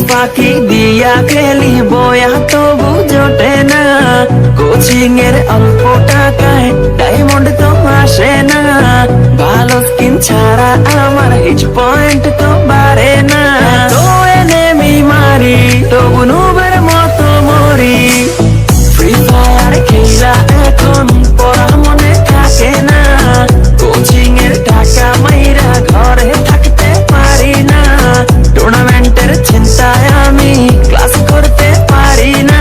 ফাঁকি দিয়া খেলি বয়া তবু জোটে না, কোচিং এর অল্প টাকায় ডায়মন্ড তো আসে না, ভালো স্কিন ছাড়া আমার হিট পয়েন্ট তো বাড়ে না। তো এনেমি মারি তবু নুবের মতো মরি, ফ্রি ফায়ার খেলা এখন পড়া মনে থাকে না, কোচিং এর টাকা মাইরা ঘরে থাকতে পারি না, টুর্নামেন্টের চিন্তায় আমি ক্লাস করতে পারি না,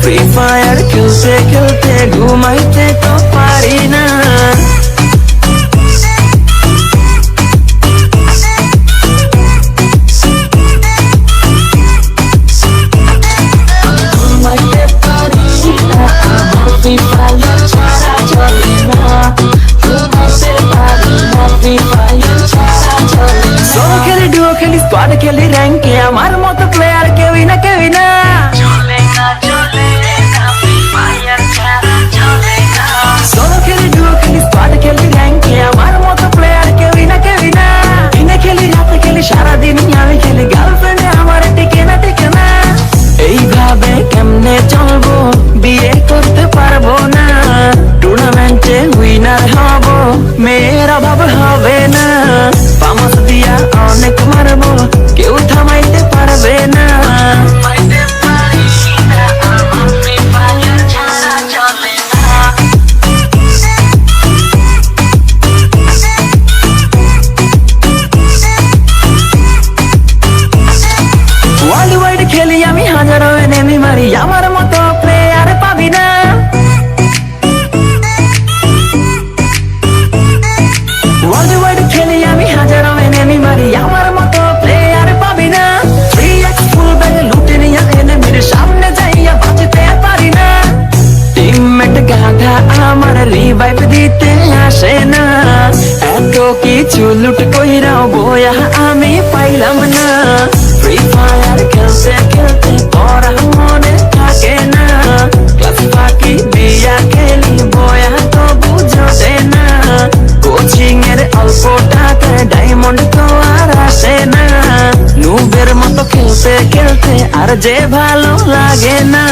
ফ্রি ফায়ার খেলতে খেলতে ঘুমাইতে তো পারি না। স্কোয়াড খেলি র্যাঙ্কে আমার মতো প্লেয়ার কেউই না কেউই না, সোলো খেলি ডুও খেলি স্কোয়াড খেলি র্যাঙ্কে আমার মতো প্লেয়ার কেউই না কেউই না, দিনে খেলি রাতে খেলি সারাদিন আমি খেলি, গার্লফ্রেন্ডে আমার টিকে না, এইভাবে কেমনে চলবো বিয়ে করতে পারবো না, টুর্নামেন্টে উইনার হব মেয়ের অভাব হবে না, পামাস দিয়া অনেক মারবো কেউ থামাইতে পারবে না। ওয়ার্ল্ড ওয়াইড খেলি আমি হাজারো এনেমি মারি, আমার মতো প্লেয়ার পাবি না, ওয়ার্ল্ড ওয়াইড খেলি আমি হাজারো এনেমি মারি, আমার মতো প্লেয়ার পাবি না, 3x ফুল ব্যাগ লুটে নিয়া এনেমির সামনে যাইয়া বাঁচতে পারি না, টিমমেট গাধা আমার রিভাইভ দিতে আসে না, এত কিছু লুট কইরাও বয়া আমি পাইলাম না, ফ্রি ফায়ার খেলতে খেলতে পড়া মনে থাকে না, ক্লাস ফাঁকি দিয়া খেলি বয়া তো বুঝোটে না, কোচিং এর অল্প টাকায় ডায়মন্ড তো আর আসে না, নুবের মতো খেলতে খেলতে আর যে ভালো লাগে না।